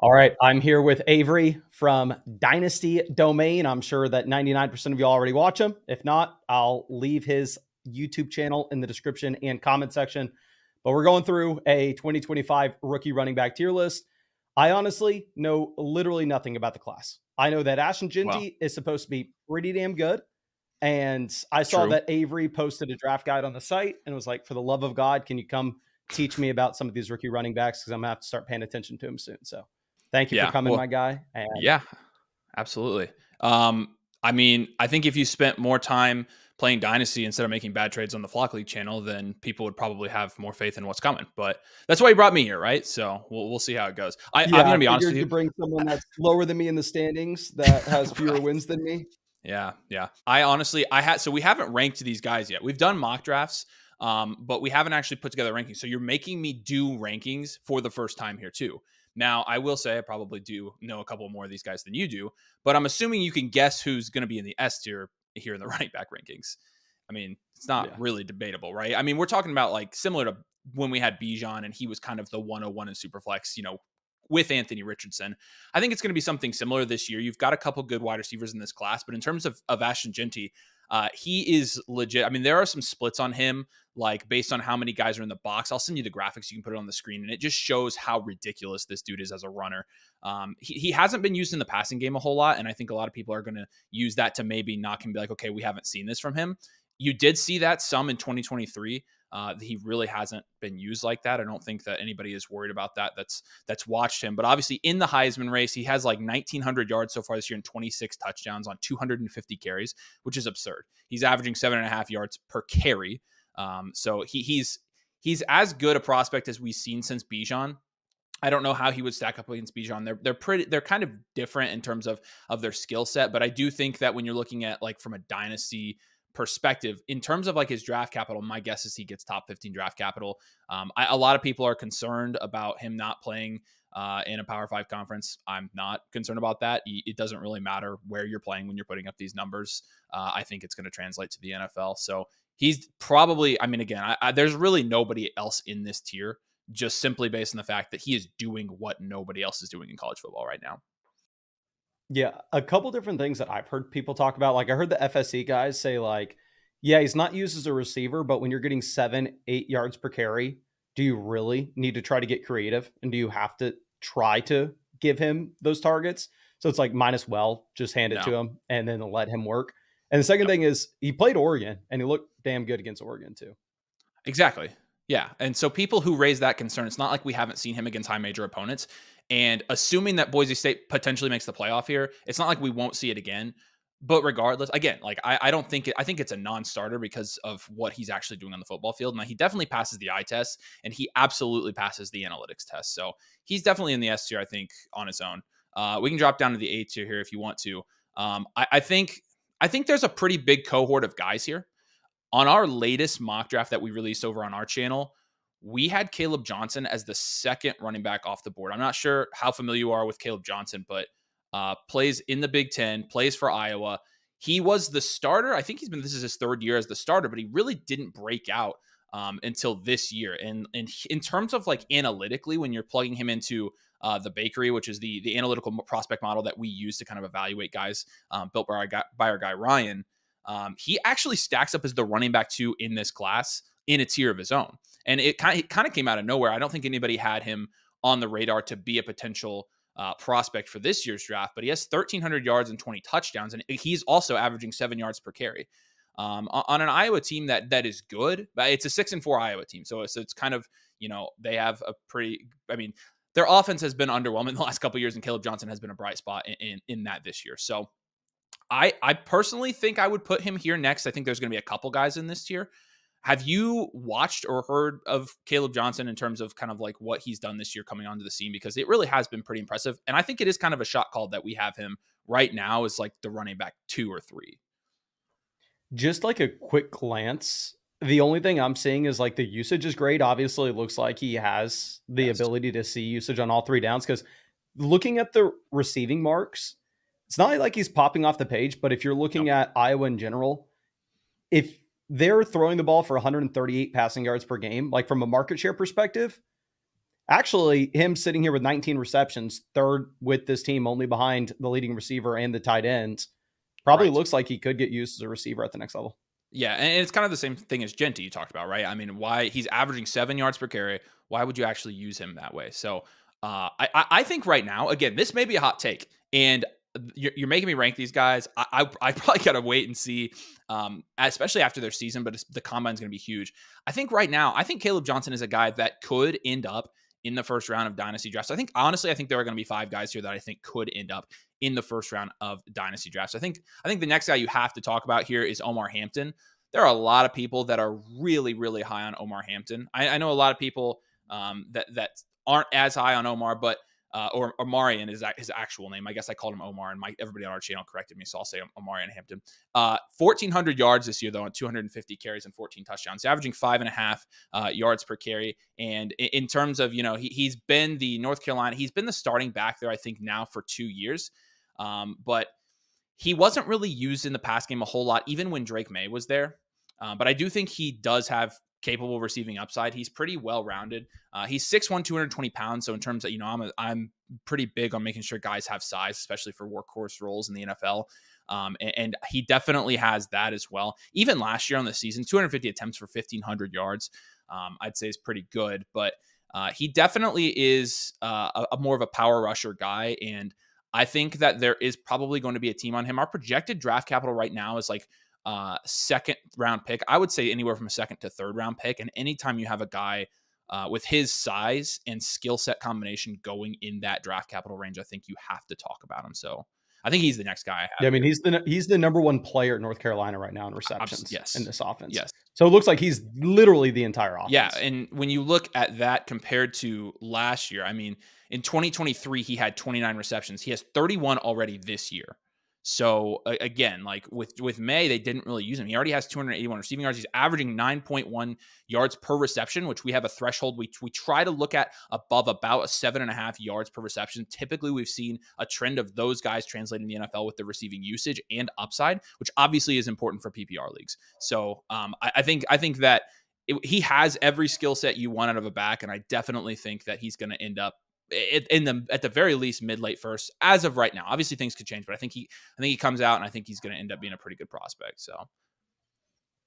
All right, I'm here with Avery from Dynasty Domain. I'm sure that 99% of you already watch him. If not, I'll leave his YouTube channel in the description and comment section. But we're going through a 2025 rookie running back tier list. I honestly know literally nothing about the class. I know that Ashton Well, Ginty is supposed to be pretty damn good. And I saw true. that Avery posted a draft guide on the site and was like, for the love of God, can you come teach me about some of these rookie running backs? Because I'm going to have to start paying attention to them soon. So thank you for Yeah. coming, my Well, guy. And yeah, absolutely. I mean, I think if you spent more time playing Dynasty instead of making bad trades on the Flock League channel, then people would probably have more faith in what's coming. But that's why you brought me here, right? So we'll see how it goes. I'm yeah, going I to be honest with figured to you. bring someone that's lower than me in the standings that has fewer Right. wins than me. Yeah. So we haven't ranked these guys yet. We've done mock drafts, but we haven't actually put together rankings. So you're making me do rankings for the first time here too. Now, I will say I probably do know a couple more of these guys than you do, but I'm assuming you can guess who's going to be in the S tier here in the running back rankings. I mean, it's not Yeah. really debatable, right? I mean, we're talking about like similar to when we had Bijan and he was kind of the 101 in Superflex, with Anthony Richardson. I think it's going to be something similar this year. You've got a couple good wide receivers in this class, but in terms of Ashton Ginty, he is legit. I mean, there are some splits on him, like based on how many guys are in the box. I'll send you the graphics. You can put it on the screen, and it just shows how ridiculous this dude is as a runner. He hasn't been used in the passing game a whole lot, and I think a lot of people are going to use that to maybe knock him, be like, okay, we haven't seen this from him. You did see that some in 2023. He really hasn't been used like that. I don't think that anybody is worried about that. That's watched him. But obviously in the Heisman race, he has like 1,900 yards so far this year and 26 touchdowns on 250 carries, which is absurd. He's averaging 7.5 yards per carry. So he's as good a prospect as we've seen since Bijan. I don't know how he would stack up against Bijan. They're kind of different in terms of their skill set, but I do think that when you're looking at like from a dynasty perspective, in terms of like his draft capital, my guess is he gets top 15 draft capital. A lot of people are concerned about him not playing in a Power 5 conference. I'm not concerned about that. It doesn't really matter where you're playing when you're putting up these numbers. I think it's going to translate to the NFL. So he's probably, I mean, again, there's really nobody else in this tier, just simply based on the fact that he is doing what nobody else is doing in college football right now. Yeah, a couple different things that I've heard people talk about. Like I heard the FSC guys say like, yeah, he's not used as a receiver, but when you're getting 7-8 yards per carry, do you really need to try to get creative? And do you have to try to give him those targets? So it's like just hand it to No. him and then let him work. And the second thing is he played Oregon and he looked damn good against Oregon too. Exactly. Yeah. And so people who raise that concern, it's not like we haven't seen him against high major opponents. And assuming that Boise State potentially makes the playoff here, it's not like we won't see it again. But regardless, again, like I don't think I think it's a non-starter because of what he's actually doing on the football field. Now he definitely passes the eye test and he absolutely passes the analytics test. So he's definitely in the S tier, I think, on his own. We can drop down to the A tier here if you want to. I think there's a pretty big cohort of guys here. On our latest mock draft that we released over on our channel, we had Caleb Johnson as the second running back off the board. I'm not sure how familiar you are with Caleb Johnson, but plays in the Big Ten, plays for Iowa. He was the starter. I think this is his third year as the starter, but he really didn't break out until this year. And in terms of like analytically, when you're plugging him into the Bakery, which is the analytical prospect model that we use to kind of evaluate guys built by our guy Ryan, he actually stacks up as the running back 2 in this class in a tier of his own. And it kind of came out of nowhere. I don't think anybody had him on the radar to be a potential prospect for this year's draft, but he has 1,300 yards and 20 touchdowns, and he's also averaging 7 yards per carry on an Iowa team that is good. But it's a 6-4 Iowa team, so it's kind of, they have a pretty. I mean, their offense has been underwhelming the last couple of years, and Caleb Johnson has been a bright spot in that this year. So I personally think I would put him here next. I think there's going to be a couple guys in this tier. Have you watched or heard of Caleb Johnson in terms of kind of like what he's done this year coming onto the scene? Because it really has been pretty impressive. And I think it is kind of a shot called that we have him right now as like the running back 2 or 3. Just like a quick glance, the only thing I'm seeing is like the usage is great. Obviously, it looks like he has the ability to see usage on all 3 downs because looking at the receiving marks, it's not like he's popping off the page, but if you're looking at Iowa in general, if they're throwing the ball for 138 passing yards per game, like from a market share perspective, Actually, him sitting here with 19 receptions, third with this team, only behind the leading receiver and the tight ends, probably Right. looks like he could get used as a receiver at the next level. Yeah, and it's kind of the same thing as Genty you talked about, right? I mean, why he's averaging 7 yards per carry. Why would you actually use him that way? So I think right now, again, this may be a hot take, and you're making me rank these guys. I probably got to wait and see, especially after their season, but the combine's going to be huge. I think right now, I think Caleb Johnson is a guy that could end up in the first round of dynasty drafts. I think, honestly, I think there are going to be 5 guys here that I think could end up in the first round of dynasty drafts. I think the next guy you have to talk about here is Omar Hampton. There are a lot of people that are really, really high on Omar Hampton. I know a lot of people that aren't as high on Omar, but or Omarion is his actual name. I guess I called him Omar, and everybody on our channel corrected me, so I'll say Omarion Hampton. 1,400 yards this year, though, on 250 carries and 14 touchdowns. He's averaging 5.5 yards per carry. And in terms of, he's been the he's been the starting back there, I think, now for 2 years. But he wasn't really used in the pass game a whole lot, even when Drake May was there. But I do think he does have capable receiving upside. He's pretty well-rounded. He's 6'1", 220 pounds. So in terms of, I'm pretty big on making sure guys have size, especially for workhorse roles in the NFL. And he definitely has that as well. Even last year on the season, 250 attempts for 1,500 yards, I'd say is pretty good. But he definitely is a more of a power rusher guy. And I think that there is probably going to be a team on him. Our projected draft capital right now is like second round pick. I would say anywhere from a second to third round pick. And anytime you have a guy with his size and skill set combination going in that draft capital range, I think you have to talk about him. So I think he's the next guy I have. Yeah, I mean, he's the number one player in North Carolina right now in receptions in this offense. Yes. So it looks like he's literally the entire offense. Yeah, and when you look at that compared to last year, I mean, in 2023, he had 29 receptions. He has 31 already this year. So again, like with May, they didn't really use him. He already has 281 receiving yards. He's averaging 9.1 yards per reception, which we have a threshold. We try to look at above about a 7.5 yards per reception. Typically, we've seen a trend of those guys translating the NFL with the receiving usage and upside, which obviously is important for PPR leagues. So I think that he has every skill set you want out of a back, and I definitely think that he's going to end up at the very least mid-late first as of right now. Obviously things could change, but I think he comes out, and I think he's going to end up being a pretty good prospect.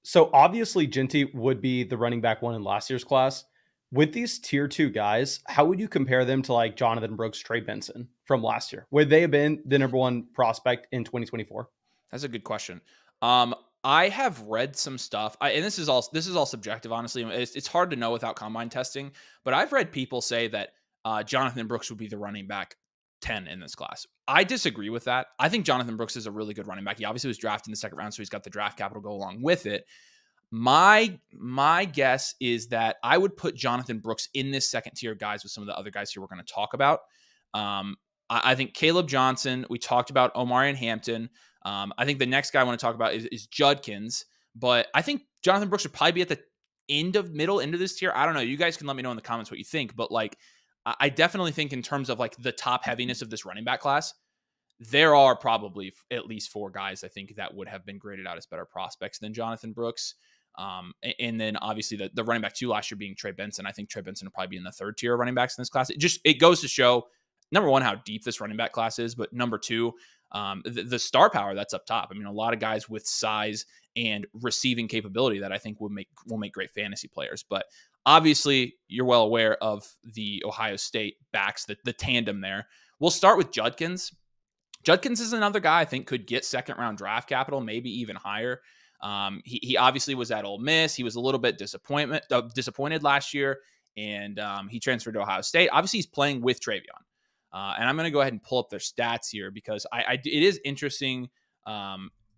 So obviously Genty would be the running back one in last year's class. With these tier 2 guys, how would you compare them to like Jonathan Brooks, Trey Benson from last year? Would they have been the number one prospect in 2024? That's a good question. I have read some stuff, and this is all subjective, honestly. It's hard to know without combine testing, but I've read people say that Jonathan Brooks would be the running back 10 in this class. I disagree with that. I think Jonathan Brooks is a really good running back. He obviously was drafted in the second round, so he's got the draft capital to go along with it. My guess is that I would put Jonathan Brooks in this second tier guys with some of the other guys here we're going to talk about. I think Caleb Johnson, we talked about Omarion Hampton. I think the next guy I want to talk about is Judkins, but I think Jonathan Brooks should probably be at the middle end of this tier. I don't know. You guys can let me know in the comments what you think, but like, I definitely think in terms of like the top heaviness of this running back class, there are probably at least 4 guys I think that would have been graded out as better prospects than Jonathan Brooks. And then obviously the running back 2 last year being Trey Benson. I think Trey Benson will probably be in the third tier of running backs in this class. It goes to show, number one, how deep this running back class is, but number 2, the star power that's up top. I mean, a lot of guys with size and receiving capability that I think will make great fantasy players. But obviously, you're well aware of the Ohio State backs, the tandem there. We'll start with Judkins. Judkins is another guy I think could get second-round draft capital, maybe even higher. He obviously was at Ole Miss. He was a little bit disappointed last year, and he transferred to Ohio State. Obviously, he's playing with Travion. And I'm going to go ahead and pull up their stats here because it is interesting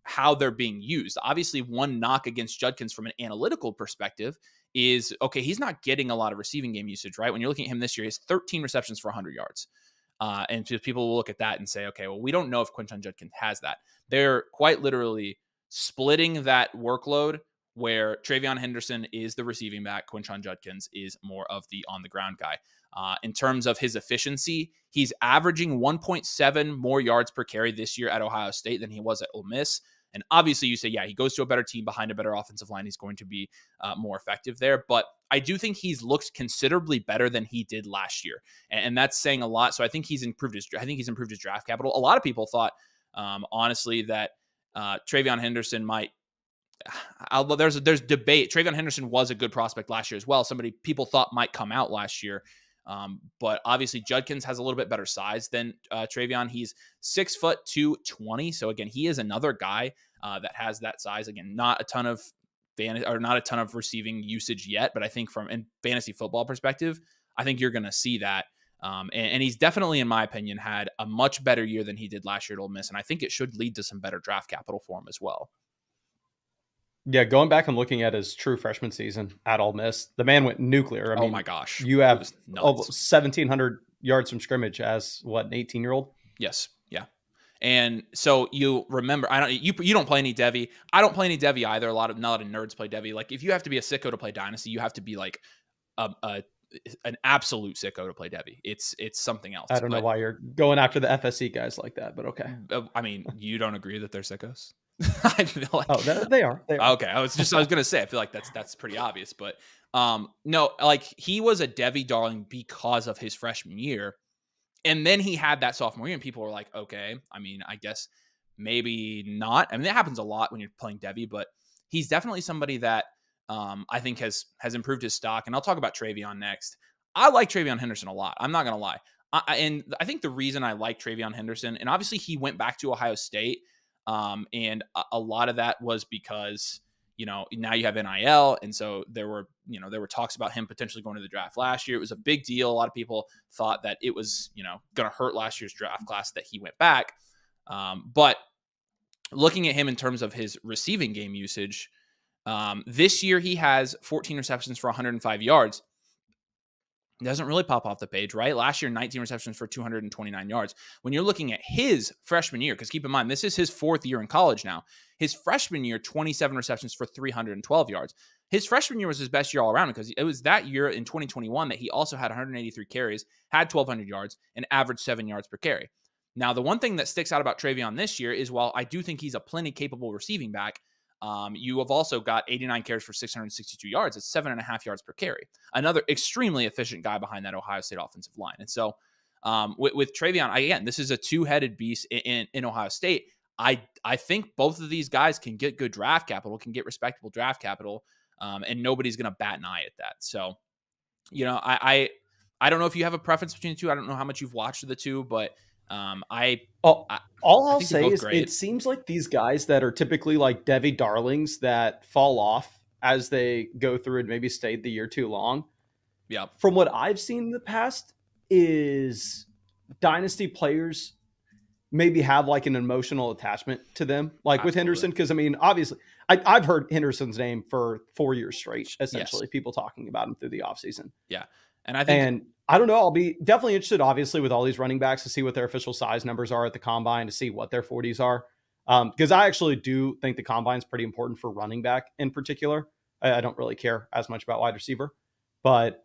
how they're being used. Obviously, one knock against Judkins from an analytical perspective is, okay, he's not getting a lot of receiving game usage, right? When you're looking at him this year, he has 13 receptions for 100 yards. And people will look at that and say, okay, well, we don't know if Quinton Judkins has that. They're quite literally splitting that workload where Travion Henderson is the receiving back. Quinton Judkins is more of the on-the-ground guy. In terms of his efficiency, he's averaging 1.7 more yards per carry this year at Ohio State than he was at Ole Miss. And obviously you say, yeah, he goes to a better team behind a better offensive line. He's going to be more effective there. But I do think he's looked considerably better than he did last year. And that's saying a lot. So I think he's improved his draft capital. A lot of people thought, honestly, that TreVeyon Henderson might, there's debate. TreVeyon Henderson was a good prospect last year as well. People thought might come out last year. But obviously Judkins has a little bit better size than TreVeyon. He's 6'2", 220. So again, he is another guy that has that size. Again, not a ton of receiving usage yet, but I think from a fantasy football perspective, I think you're going to see that. And he's definitely, in my opinion, had a much better year than he did last year at Ole Miss. And I think it should lead to some better draft capital for him as well. Yeah, going back and looking at his true freshman season at Ole Miss, the man went nuclear. I mean, my gosh. You have 1,700 yards from scrimmage as, what, an 18-year-old? Yes. Yeah. And so you remember, you don't play any Devy. I don't play any Devy either. A lot of nerds play Devy. Like, if you have to be a sicko to play Dynasty, you have to be like an absolute sicko to play Devy. It's something else. I don't know why you're going after the FSC guys like that, but okay. I mean, you don't agree that they're sickos? I feel like, they are. Okay. I was gonna say, I feel like that's pretty obvious, but no, like, he was a Devy darling because of his freshman year, and then he had that sophomore year, and people were like, okay, I mean, I guess maybe not. I mean, that happens a lot when you're playing Devy, but he's definitely somebody that I think has improved his stock. And I'll talk about TreVeyon next. I like TreVeyon Henderson a lot. I'm not gonna lie, and I think the reason I like TreVeyon Henderson, and obviously he went back to Ohio State. And a lot of that was because, now you have NIL. And so there were talks about him potentially going to the draft last year. It was a big deal. A lot of people thought that it was, going to hurt last year's draft class that he went back. But looking at him in terms of his receiving game usage, this year he has 14 receptions for 105 yards. It doesn't really pop off the page, right? Last year, 19 receptions for 229 yards. When you're looking at his freshman year, because keep in mind, this is his fourth year in college now. His freshman year, 27 receptions for 312 yards. His freshman year was his best year all around, because it was that year in 2021 that he also had 183 carries, had 1,200 yards, and averaged 7 yards per carry. Now, the one thing that sticks out about TreVeyon this year is, while I do think he's a plenty capable receiving back, you have also got 89 carries for 662 yards. It's 7.5 yards per carry. Another extremely efficient guy behind that Ohio State offensive line. And so with TreVeyon, again, this is a two-headed beast in Ohio State. I think both of these guys can get good draft capital, can get respectable draft capital, and nobody's going to bat an eye at that. So, I don't know if you have a preference between the two. I don't know how much you've watched of the two, but all I'll say is great. It seems like these guys that are typically like Devy darlings that fall off as they go through and maybe stayed the year too long. Yeah. From what I've seen in the past is Dynasty players maybe have like an emotional attachment to them, like with Henderson. Because I mean, obviously I've heard Henderson's name for 4 years straight, essentially. Yes. People talking about him through the offseason. Yeah. And I don't know. I'll be definitely interested, obviously, with all these running backs to see what their official size numbers are at the combine, to see what their 40s are. Because I actually do think the combine is pretty important for running back in particular. I don't really care as much about wide receiver. But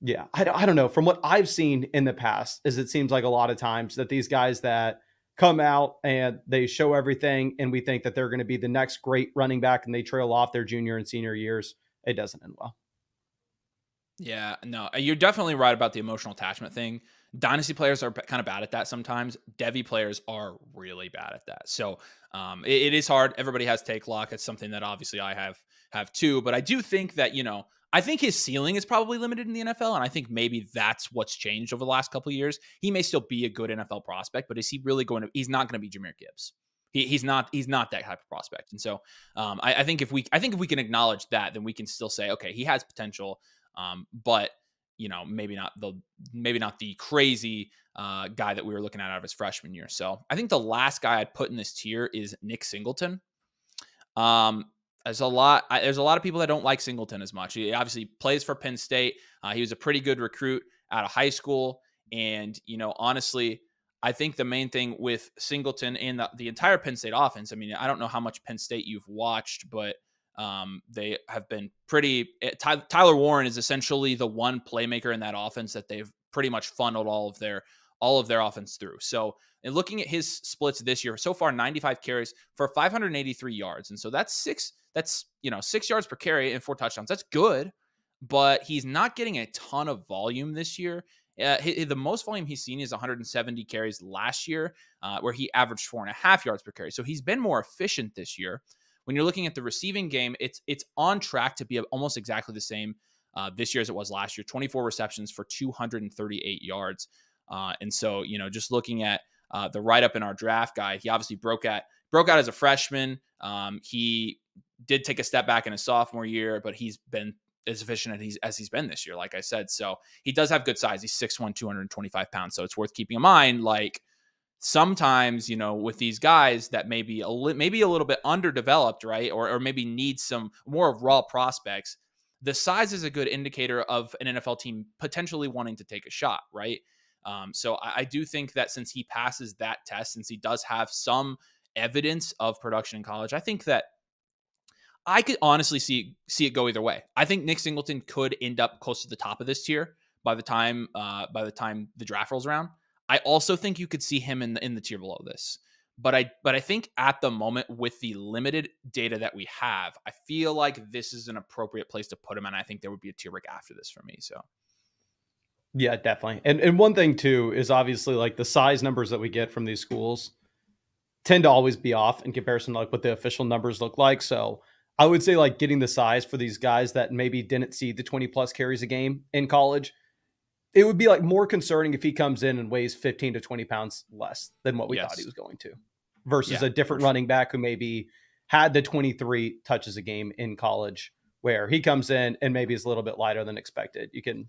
yeah, I don't know. From what I've seen in the past, is it seems like a lot of times that these guys that come out and they show everything and we think that they're going to be the next great running back and they trail off their junior and senior years, it doesn't end well. Yeah, no, you're definitely right about the emotional attachment thing. Dynasty players are kind of bad at that sometimes. Devy players are really bad at that. So it is hard. Everybody has take lock. It's something that obviously I have too. But I do think that, I think his ceiling is probably limited in the NFL. And I think maybe that's what's changed over the last couple of years. He may still be a good NFL prospect, but is he really he's not going to be Jahmyr Gibbs. He's not that type of prospect. And so I think if we can acknowledge that, then we can still say, okay, he has potential. But maybe not the crazy guy that we were looking at out of his freshman year. So I think the last guy I'd put in this tier is Nick Singleton. There's a lot of people that don't like Singleton as much. He obviously plays for Penn State. He was a pretty good recruit out of high school. And, honestly, I think the main thing with Singleton and the entire Penn State offense, I mean, I don't know how much Penn State you've watched, but they have been pretty. Tyler Warren is essentially the one playmaker in that offense that they've pretty much funneled all of their all of their offense through. So, and looking at his splits this year, so far 95 carries for 583 yards. And so that's 6 yards per carry and 4 touchdowns. That's good, but he's not getting a ton of volume this year. The most volume he's seen is 170 carries last year, where he averaged 4.5 yards per carry. So he's been more efficient this year. When you're looking at the receiving game, it's on track to be almost exactly the same this year as it was last year. 24 receptions for 238 yards. And so, just looking at the write-up in our draft guide, he obviously broke out as a freshman. He did take a step back in his sophomore year, but he's been as efficient as he's been this year, like I said. So he does have good size. He's 6'1", 225 pounds. So it's worth keeping in mind. Like, sometimes, with these guys that maybe a little bit underdeveloped, right? Or maybe need some more raw prospects, the size is a good indicator of an NFL team potentially wanting to take a shot, right? So I do think that since he passes that test, since he does have some evidence of production in college, I think that I could honestly see it go either way. I think Nick Singleton could end up close to the top of this tier by the time the draft rolls around. I also think you could see him in the tier below this. But I think at the moment, with the limited data that we have, I feel like this is an appropriate place to put him, and I think there would be a tier break after this for me. So yeah, definitely. And one thing too is obviously like the size numbers that we get from these schools tend to always be off in comparison to like what the official numbers look like. So I would say like getting the size for these guys that maybe didn't see the 20 plus carries a game in college, it would be like more concerning if he comes in and weighs 15 to 20 pounds less than what we thought he was going to, versus a different running back who maybe had the 23 touches a game in college, where he comes in and maybe is a little bit lighter than expected. You can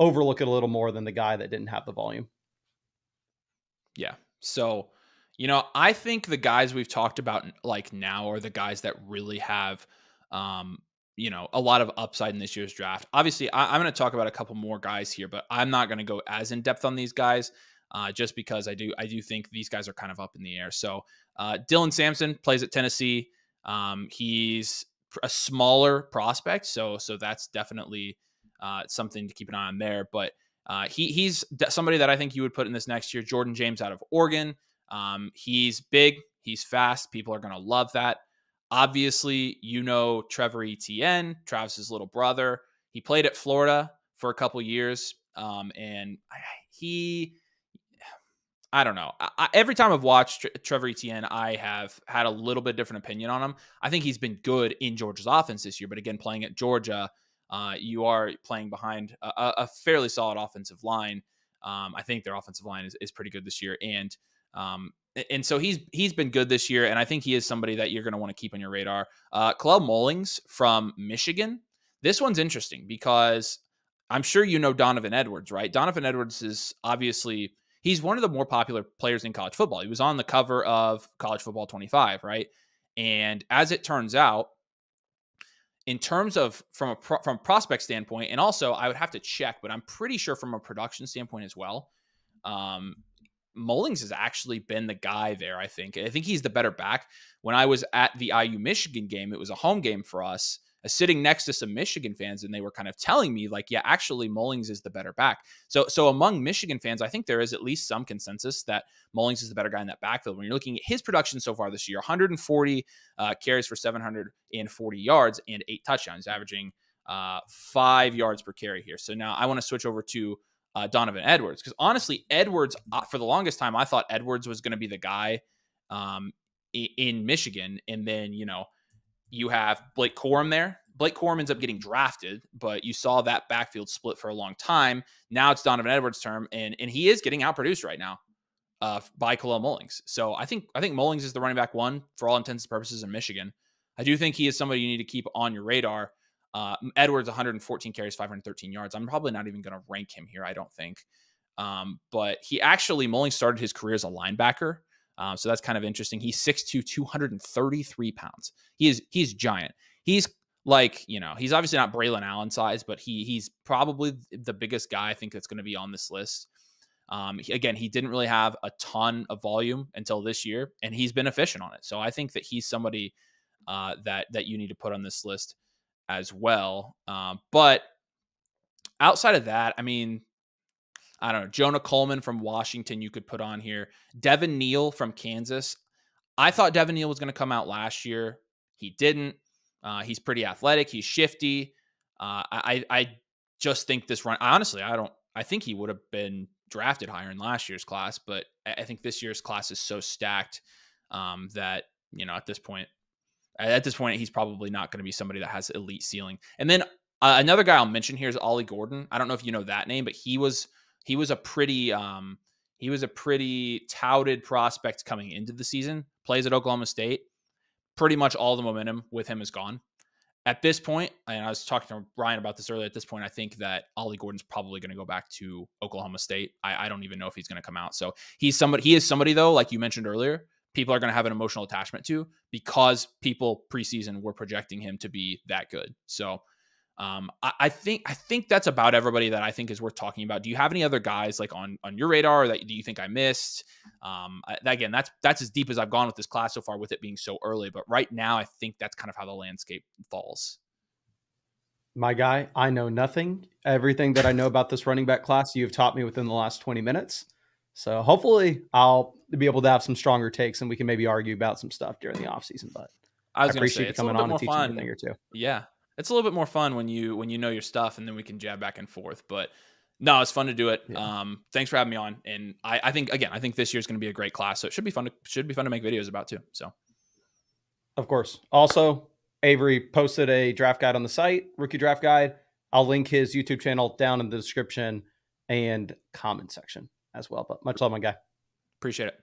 overlook it a little more than the guy that didn't have the volume. Yeah. So, I think the guys we've talked about like now are the guys that really have, a lot of upside in this year's draft. Obviously, I'm going to talk about a couple more guys here, but I'm not going to go as in depth on these guys, just because I do think these guys are kind of up in the air. So Dylan Sampson plays at Tennessee. He's a smaller prospect, so that's definitely something to keep an eye on there. But he's somebody that I think you would put in this next year. Jordan James out of Oregon. He's big. He's fast. People are going to love that. Obviously, Trevor Etienne, Travis's little brother. He played at Florida for a couple years, and I don't know. Every time I've watched Trevor Etienne, I have had a little bit different opinion on him. I think he's been good in Georgia's offense this year, but again, playing at Georgia, you are playing behind a fairly solid offensive line. I think their offensive line is pretty good this year, and so he's been good this year, and I think he is somebody that you're going to want to keep on your radar. Kalel Mullings from Michigan. This one's interesting because I'm sure Donovan Edwards, right? Donovan Edwards is obviously, he's one of the more popular players in college football. He was on the cover of College Football 25, right? And as it turns out, in terms of from a prospect standpoint, and also I would have to check, but I'm pretty sure from a production standpoint as well, Mullings has actually been the guy there. I think he's the better back. When I was at the IU Michigan game, it was a home game for us, sitting next to some Michigan fans, and they were kind of telling me like, yeah, actually Mullings is the better back. So among Michigan fans, I think there is at least some consensus that Mullings is the better guy in that backfield. When you're looking at his production so far this year, 140 carries for 740 yards and 8 touchdowns, averaging 5 yards per carry here. So now I want to switch over to Donovan Edwards, because honestly, Edwards, for the longest time, I thought Edwards was going to be the guy in Michigan. And then, you have Blake Corum there. Blake Corum ends up getting drafted, but you saw that backfield split for a long time. Now it's Donovan Edwards' term, and he is getting outproduced right now by Kalel Mullings. So I think Mullings is the running back one for all intents and purposes in Michigan. I do think he is somebody you need to keep on your radar. Edwards, 114 carries, 513 yards. I'm probably not even going to rank him here, I don't think. But Mullings started his career as a linebacker. So that's kind of interesting. He's 6'2", 233 pounds. He's giant. He's like, he's obviously not Braylon Allen size, but he's probably the biggest guy I think that's going to be on this list. Again, he didn't really have a ton of volume until this year, and he's been efficient on it. So I think that he's somebody that you need to put on this list as well. But outside of that, I mean, I don't know, Jonah Coleman from Washington you could put on here. Devin Neal from Kansas. I thought Devin Neal was going to come out last year. He didn't. He's pretty athletic. He's shifty. I just think this run, honestly, I think he would have been drafted higher in last year's class, but I think this year's class is so stacked that, at this point, he's probably not going to be somebody that has elite ceiling. And then another guy I'll mention here is Ollie Gordon. I don't know if you know that name, but he was a pretty touted prospect coming into the season. Plays at Oklahoma State. Pretty much all the momentum with him is gone. At this point, and I was talking to Ryan about this earlier, at this point, I think that Ollie Gordon's probably going to go back to Oklahoma State. I don't even know if he's going to come out. So he is somebody, though, like you mentioned earlier, people are going to have an emotional attachment to because people preseason were projecting him to be that good. So I think that's about everybody that I think is worth talking about. Do you have any other guys like on your radar that do you think I missed? Again, that's as deep as I've gone with this class so far, with it being so early. But right now, I think that's kind of how the landscape falls. My guy, I know nothing. Everything that I know about this running back class, you've taught me within the last 20 minutes. So hopefully I'll be able to have some stronger takes and we can maybe argue about some stuff during the offseason. But I appreciate you coming on and teaching me a thing or two. Yeah. It's a little bit more fun when you know your stuff, and then we can jab back and forth. But no, it's fun to do it. Yeah. Thanks for having me on. And I think this year's going to be a great class, so it should be fun to make videos about too. So, of course. Also, Avery posted a draft guide on the site, rookie draft guide. I'll link his YouTube channel down in the description and comment section as well. But much love, my guy. Appreciate it.